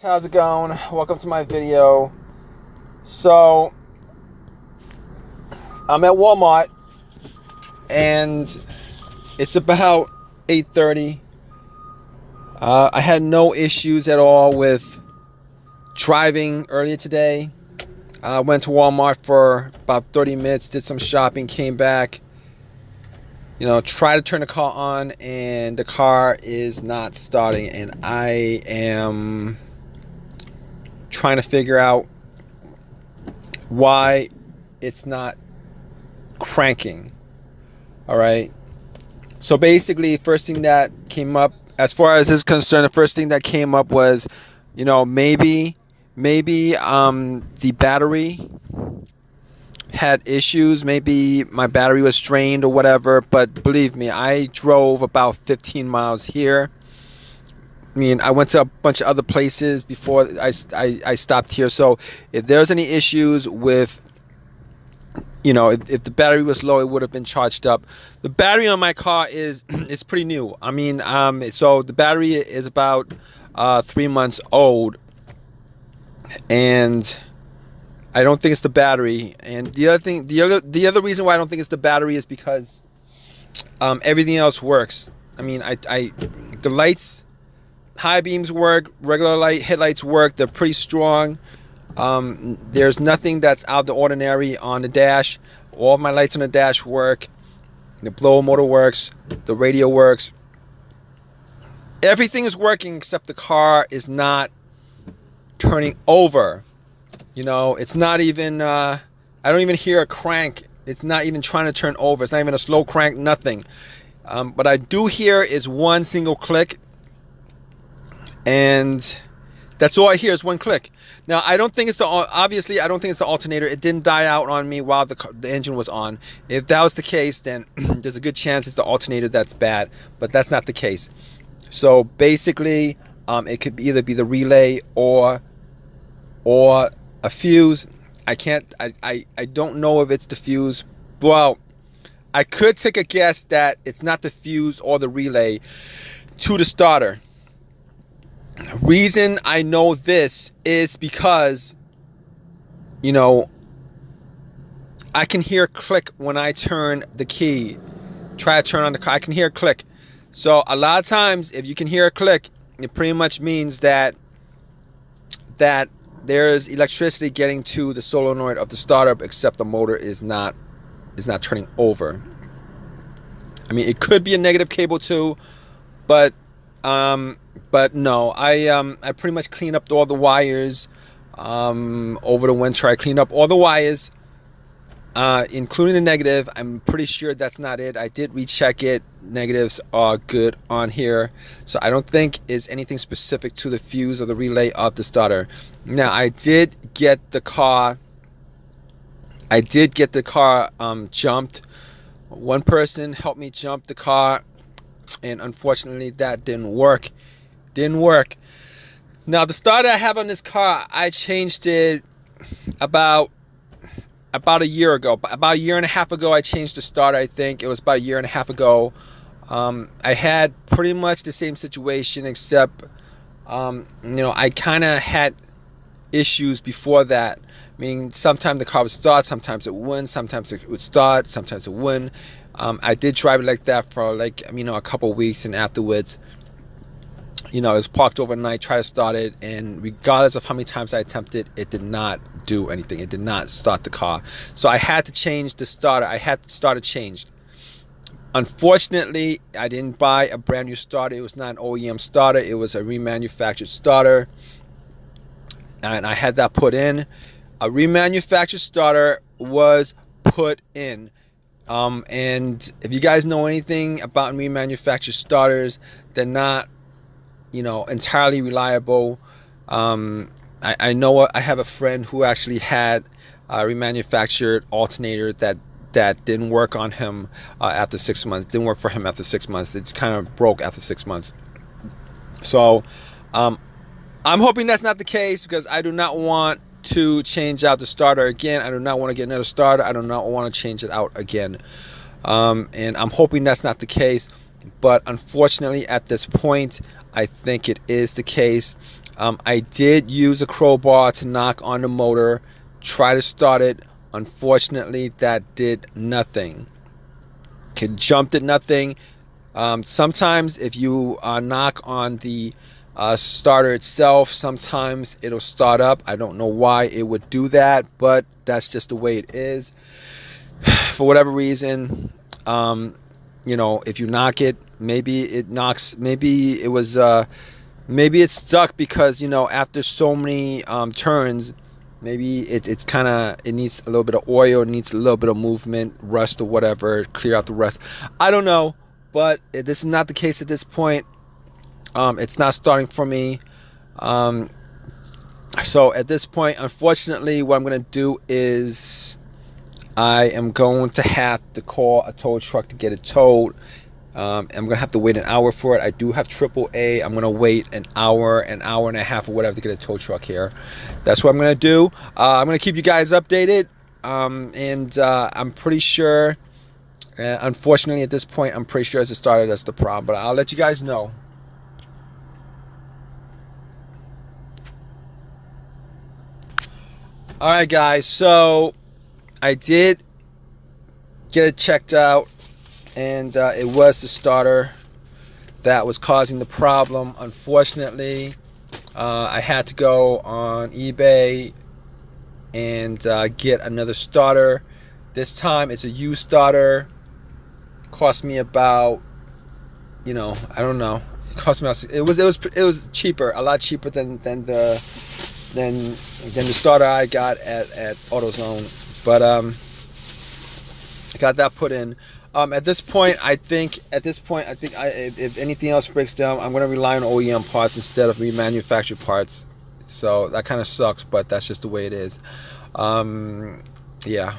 How's it going? Welcome to my video. So I'm at Walmart and it's about 8:30. I had no issues at all with driving earlier today. I went to Walmart for about 30 minutes, did some shopping, came back, tried to turn the car on, and the car is not starting, and I am trying to figure out why it's not cranking. All right. So basically, first thing that came up, as far as this is concerned, the first thing that came up was, maybe the battery had issues. Maybe my battery was drained or whatever. But believe me, I drove about 15 miles here. I went to a bunch of other places before I stopped here. So if there's any issues with, if the battery was low, it would have been charged up. The battery on my car is pretty new. So the battery is about 3 months old, and I don't think it's the battery. And the other reason why I don't think it's the battery is because everything else works. The lights. High beams work, regular headlights work, they're pretty strong. There's nothing that's out of the ordinary on the dash. All of my lights on the dash work. The blower motor works, the radio works. Everything is working except the car is not turning over. It's not even, I don't even hear a crank. It's not even trying to turn over. It's not even a slow crank, nothing. What I do hear is one single click. And that's all I hear is one click. Now, I don't think it's the alternator. It didn't die out on me while the engine was on. If that was the case, then there's a good chance it's the alternator that's bad. But that's not the case. So basically, it could either be the relay or a fuse. I don't know if it's the fuse. Well, I could take a guess that it's not the fuse or the relay to the starter. Reason I know this is because, I can hear a click when I turn the key. Try to turn on the car. I can hear a click. So a lot of times, if you can hear a click, it pretty much means that there's electricity getting to the solenoid of the starter, except the motor is not turning over. It could be a negative cable too, but no, I pretty much cleaned up all the wires over the winter. I cleaned up all the wires, including the negative. I'm pretty sure that's not it. I did recheck it. Negatives are good on here, so I don't think it's anything specific to the fuse or the relay of the starter. Now, I did get the car jumped. One person helped me jump the car, and unfortunately that didn't work. Now, the starter I have on this car, I changed it about a year ago. About a year and a half ago, I changed the starter. I think it was about a year and a half ago. I had pretty much the same situation, except I kind of had issues before that. Sometimes the car would start, sometimes it wouldn't, sometimes it would start, sometimes it wouldn't. I did drive it like that for a couple weeks, and afterwards, it was parked overnight, tried to start it, and regardless of how many times I attempted, it did not do anything. It did not start the car. So I had to change the starter. I had the starter changed. Unfortunately, I didn't buy a brand new starter. It was not an OEM starter. It was a remanufactured starter, and I had that put in. A remanufactured starter was put in. And if you guys know anything about remanufactured starters, they're not, entirely reliable. I know I have a friend who actually had a remanufactured alternator that didn't work on him after 6 months. Didn't work for him after 6 months. It kind of broke after 6 months. So I'm hoping that's not the case, because I do not want to change out the starter again. I do not want to get another starter. I do not want to change it out again. And I'm hoping that's not the case. But unfortunately, at this point, I think it is the case. I did use a crowbar to knock on the motor, try to start it. Unfortunately, that did nothing. It jumped at nothing. Sometimes if you knock on the starter itself, sometimes it'll start up. I don't know why it would do that, but that's just the way it is. For whatever reason, if you knock it, maybe it knocks, maybe it was, maybe it's stuck because, after so many turns, maybe it's kind of, it needs a little bit of oil, it needs a little bit of movement, rust or whatever, clear out the rust. I don't know, but this is not the case at this point. It's not starting for me. So at this point, unfortunately, what I'm going to do is I am going to have to call a tow truck to get it towed. I'm going to have to wait an hour for it. I do have AAA. I'm going to wait an hour and a half or whatever to get a tow truck here. That's what I'm going to do. I'm going to keep you guys updated. And I'm pretty sure, unfortunately at this point, I'm pretty sure as it started, that's the problem. But I'll let you guys know. Alright guys, so I did get it checked out, and it was the starter that was causing the problem. Unfortunately, I had to go on eBay and get another starter. This time it's a used starter. Cost me about, I don't know. It cost me, it was cheaper, a lot cheaper than the starter I got at AutoZone. But I got that put in. At this point, I think if anything else breaks down, I'm going to rely on OEM parts instead of remanufactured parts. So that kind of sucks, but that's just the way it is. Yeah.